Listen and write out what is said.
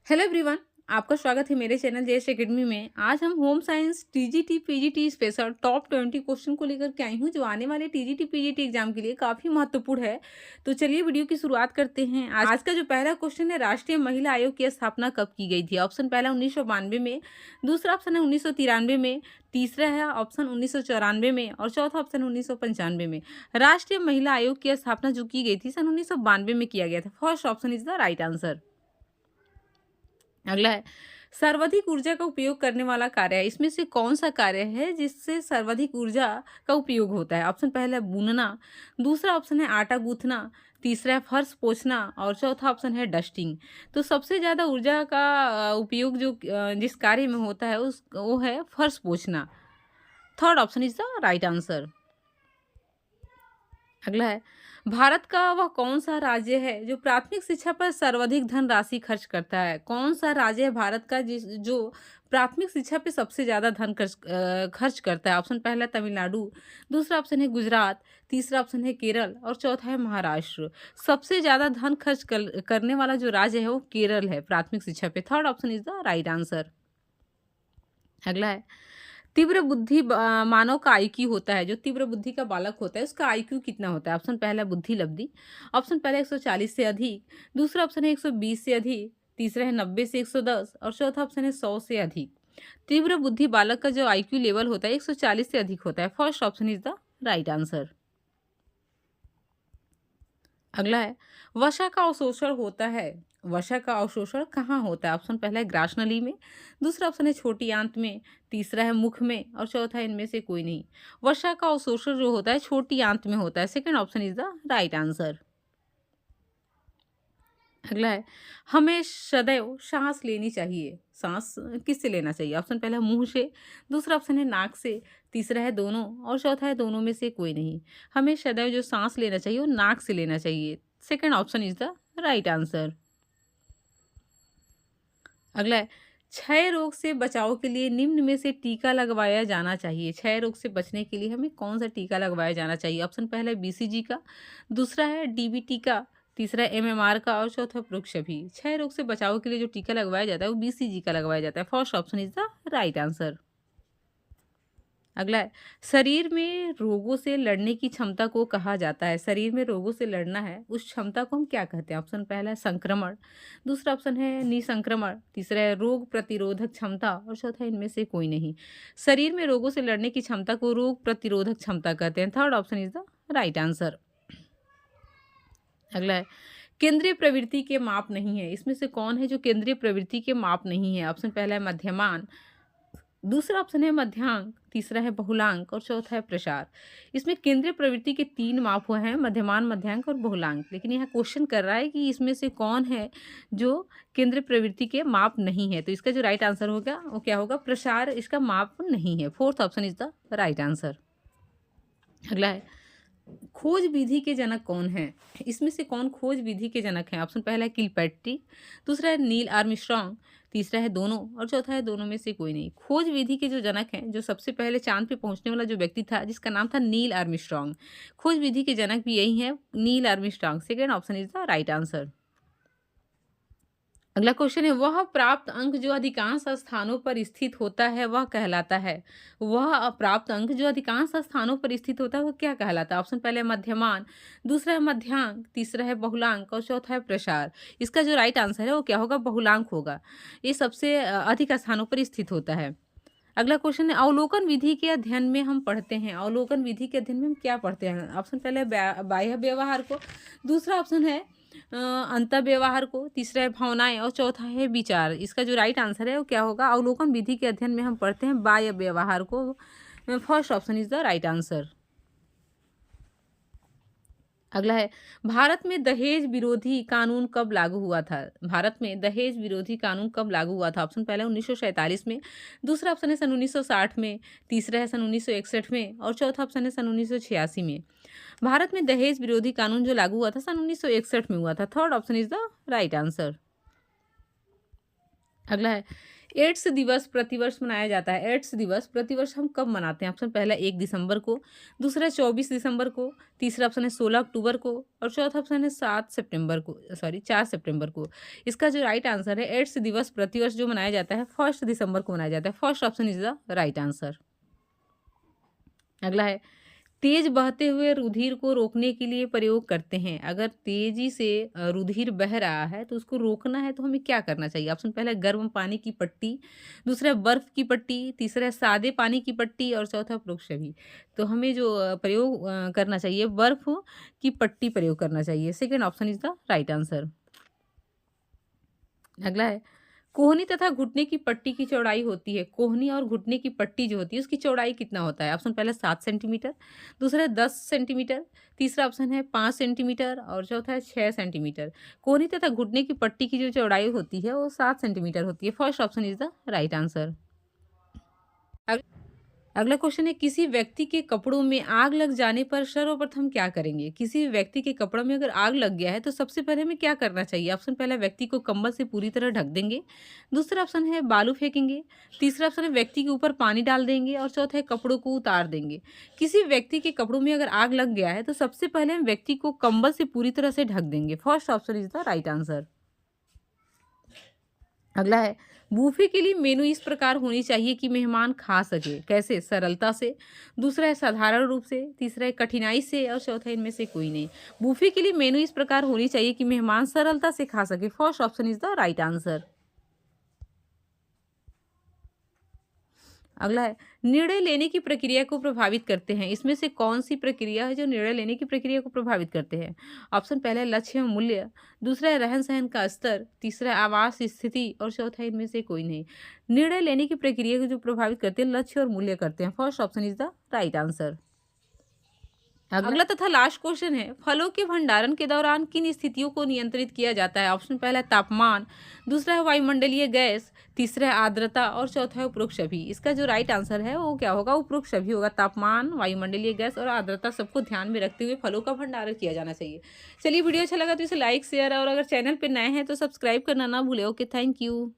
Hello everyone. आपका स्वागत है मेरे चैनल जेएस एकेडमी में। आज हम home science TGT PGT special top 20 question को लेकर के आई हूँ, जो आने वाले टीजीटी पीजीटी एग्जाम के लिए काफ़ी महत्वपूर्ण है। तो चलिए वीडियो की शुरुआत करते हैं। आज का जो पहला क्वेश्चन है, राष्ट्रीय महिला आयोग की स्थापना कब की गई थी? ऑप्शन पहला 1992 में, दूसरा ऑप्शन है 1993 में, तीसरा है ऑप्शन 1994 में और चौथा ऑप्शन 1995 में। राष्ट्रीय महिला आयोग की स्थापना जो की गई थी सन 1992 में किया गया था। First option is the right answer. अगला है, सर्वाधिक ऊर्जा का उपयोग करने वाला कार्य है। इसमें से कौन सा कार्य है जिससे सर्वाधिक ऊर्जा का उपयोग होता है? ऑप्शन पहला है बुनना, दूसरा ऑप्शन है आटा गूंथना, तीसरा है फर्श पोंछना और चौथा ऑप्शन है डस्टिंग। तो सबसे ज़्यादा ऊर्जा का उपयोग जो जिस कार्य में होता है उस वो है फर्श पोंछना। Third option is the right answer. अगला है, भारत का वह कौन सा राज्य है जो प्राथमिक शिक्षा पर सर्वाधिक धनराशि खर्च करता है? कौन सा राज्य है भारत का जिस जो प्राथमिक शिक्षा पे सबसे ज्यादा धन खर्च करता है? ऑप्शन पहला तमिलनाडु, दूसरा ऑप्शन है गुजरात, तीसरा ऑप्शन है केरल और चौथा है महाराष्ट्र। सबसे ज्यादा धन खर्च करने वाला जो राज्य है वो केरल है प्राथमिक शिक्षा पे। Third option is the right answer. अगला है, तीव्र बुद्धि मानव का आईक्यू होता है। जो तीव्र बुद्धि का बालक होता है उसका आईक्यू कितना होता है? ऑप्शन पहला बुद्धि लब्धि, ऑप्शन पहला 140 से अधिक, दूसरा ऑप्शन है 120 से अधिक, तीसरा है 90 से 110 और चौथा ऑप्शन है 100 से अधिक। तीव्र बुद्धि बालक का जो आईक्यू लेवल होता है 140 से अधिक होता है। First option is the right answer. अगला है, वसा का अवशोषण होता है। वसा का अवशोषण कहाँ होता है? ऑप्शन पहला है ग्रास नली में, दूसरा ऑप्शन है छोटी आंत में, तीसरा है मुख में और चौथा इनमें से कोई नहीं। वसा का अवशोषण जो होता है छोटी आंत में होता है। Second option is the right answer. अगला है, हमें सदैव सांस लेनी चाहिए। सांस किससे लेना चाहिए? ऑप्शन पहला है मुंह से, दूसरा ऑप्शन है नाक से, तीसरा है दोनों और चौथा है दोनों में से कोई नहीं। हमें सदैव जो सांस लेना चाहिए वो नाक से लेना चाहिए। Second option is the right answer. अगला है, क्षय रोग से बचाव के लिए निम्न में से टीका लगवाया जाना चाहिए। क्षय रोग से बचने के लिए हमें कौन सा टीका लगवाया जाना चाहिए? ऑप्शन पहला है बीसीजी का, दूसरा है डीबीटी का, तीसरा है एमएमआर का और चौथा प्रोक्षवी। क्षय रोग से बचाव के लिए जो टीका लगवाया जाता है वो बीसीजी का लगवाया जाता है। First option is the right answer. अगला है, शरीर में रोगों से लड़ने की क्षमता को कहा जाता है। शरीर में रोगों से लड़ना है उस क्षमता को हम क्या कहते हैं? ऑप्शन पहला है संक्रमण, दूसरा ऑप्शन है निसंक्रमण, तीसरा है रोग प्रतिरोधक क्षमता और चौथा इनमें से कोई नहीं। शरीर में रोगों से लड़ने की क्षमता को रोग प्रतिरोधक क्षमता कहते हैं। Third option is the right answer. अगला है, केंद्रीय प्रवृत्ति के माप नहीं है। इसमें से कौन है जो केंद्रीय प्रवृत्ति के माप नहीं है? ऑप्शन पहला है मध्यमान, दूसरा ऑप्शन है मध्यांक, तीसरा है बहुलांक और चौथा है प्रसार। इसमें केंद्रीय प्रवृत्ति के तीन माप हुए हैं, मध्यमान, मध्यांक और बहुलांक। लेकिन यहाँ क्वेश्चन कर रहा है कि इसमें से कौन है जो केंद्रीय प्रवृत्ति के माप नहीं है। तो इसका जो राइट आंसर होगा वो क्या होगा? प्रसार इसका माप नहीं है। Fourth option is the right answer. अगला है, खोज विधि के जनक कौन है? इसमें से कौन खोज विधि के जनक है? ऑप्शन पहला है किलपैट्री, दूसरा है नील आर्मस्ट्रांग, तीसरा है दोनों और चौथा है दोनों में से कोई नहीं। खोज विधि के जो जनक हैं, जो सबसे पहले चांद पे पहुंचने वाला जो व्यक्ति था जिसका नाम था नील आर्मस्ट्रांग, खोज विधि के जनक भी यही है, Neil Armstrong. Second option is the right answer. अगला क्वेश्चन है, वह प्राप्त अंक जो अधिकांश स्थानों पर स्थित होता है वह कहलाता है। वह प्राप्त अंक जो अधिकांश स्थानों पर स्थित होता है वह क्या कहलाता है? ऑप्शन पहले है मध्यमान, दूसरा है मध्यांक, तीसरा है बहुलांक और चौथा है प्रसार। इसका जो राइट आंसर है वो क्या होगा? बहुलांक होगा। ये सबसे अधिक स्थानों पर स्थित होता है। अगला क्वेश्चन है, अवलोकन विधि के अध्ययन में हम पढ़ते हैं। अवलोकन विधि के अध्ययन में हम क्या पढ़ते हैं? ऑप्शन पहले है बाह्य व्यवहार को, दूसरा ऑप्शन है अंतः व्यवहार को, तीसरा है भावनाएं और चौथा है विचार। इसका जो राइट आंसर है वो क्या होगा? अवलोकन विधि के अध्ययन में हम पढ़ते हैं बाह्य व्यवहार को। First option is the right answer. अगला है, भारत में दहेज विरोधी कानून कब लागू हुआ था? भारत में दहेज विरोधी कानून कब लागू हुआ था? ऑप्शन पहला 1947 में, दूसरा ऑप्शन है सन 1960 में, तीसरा है सन 1961 में और चौथा ऑप्शन है सन 1986 में। भारत में दहेज विरोधी कानून जो लागू हुआ था सन 1961 में हुआ था। Third option is the right answer. अगला है, एड्स दिवस प्रतिवर्ष मनाया जाता है। एड्स दिवस प्रतिवर्ष हम कब मनाते हैं? ऑप्शन पहला 1 दिसंबर को, दूसरा 24 दिसंबर को, तीसरा ऑप्शन है 16 अक्टूबर को और चौथा ऑप्शन है 4 सितंबर को। इसका जो राइट आंसर है, एड्स दिवस प्रतिवर्ष जो मनाया जाता है 1 दिसंबर को मनाया जाता है। First option is the right answer. अगला है, तेज बहते हुए रुधिर को रोकने के लिए प्रयोग करते हैं। अगर तेजी से रुधिर बह रहा है तो उसको रोकना है तो हमें क्या करना चाहिए? ऑप्शन पहला है गर्म पानी की पट्टी, दूसरा है बर्फ की पट्टी, तीसरा है सादे पानी की पट्टी और चौथा उपरोक्त सभी। तो हमें जो प्रयोग करना चाहिए, बर्फ की पट्टी प्रयोग करना चाहिए। Second option is the right answer. अगला है, कोहनी तथा घुटने की पट्टी की चौड़ाई होती है। कोहनी और घुटने की पट्टी जो होती है उसकी चौड़ाई कितना होता है? ऑप्शन पहला 7 सेंटीमीटर, दूसरा है 10 सेंटीमीटर, तीसरा ऑप्शन है 5 सेंटीमीटर और चौथा है 6 सेंटीमीटर। कोहनी तथा घुटने की पट्टी की जो चौड़ाई होती है वो 7 सेंटीमीटर होती है। First option is the right answer. अगला क्वेश्चन है, किसी व्यक्ति के कपड़ों में आग लग जाने पर सर्वप्रथम क्या करेंगे? किसी व्यक्ति के कपड़ों में अगर आग लग गया है तो सबसे पहले हमें क्या करना चाहिए? ऑप्शन पहला, व्यक्ति को कंबल से पूरी तरह ढक देंगे, दूसरा ऑप्शन है बालू फेंकेंगे, तीसरा ऑप्शन है व्यक्ति के ऊपर पानी डाल देंगे और चौथा है कपड़ों को उतार देंगे। किसी व्यक्ति के कपड़ों में अगर आग लग गया है तो सबसे पहले हम व्यक्ति को कंबल से पूरी तरह से ढक देंगे। First option is the right answer. अगला है, बूफे के लिए मेनू इस प्रकार होनी चाहिए कि मेहमान खा सके। कैसे? सरलता से, दूसरा है साधारण रूप से, तीसरा है कठिनाई से और चौथा इनमें से कोई नहीं। बूफे के लिए मेनू इस प्रकार होनी चाहिए कि मेहमान सरलता से खा सके। First option is the right answer. अगला है, निर्णय लेने की प्रक्रिया को प्रभावित करते हैं। इसमें से कौन सी प्रक्रिया है जो निर्णय लेने की प्रक्रिया को प्रभावित करते हैं? ऑप्शन पहला है लक्ष्य एवं मूल्य, दूसरा है रहन सहन का स्तर, तीसरा है आवास स्थिति और चौथा इनमें से कोई नहीं। निर्णय लेने की प्रक्रिया को जो प्रभावित करते हैं लक्ष्य और मूल्य करते हैं। First option is the right answer. अगला तथा लास्ट क्वेश्चन है, फलों के भंडारण के दौरान किन स्थितियों को नियंत्रित किया जाता है? ऑप्शन पहला है तापमान, दूसरा है वायुमंडलीय गैस, तीसरा है आर्द्रता और चौथा है उपरोक्त सभी। इसका जो राइट आंसर है वो क्या होगा? उपरोक्त सभी होगा। तापमान, वायुमंडलीय गैस और आर्द्रता सबको ध्यान में रखते हुए फलों का भंडारण किया जाना चाहिए। चलिए, वीडियो अच्छा लगा तो इसे लाइक शेयर और अगर चैनल पर नए हैं तो सब्सक्राइब करना ना भूले। Okay, thank you.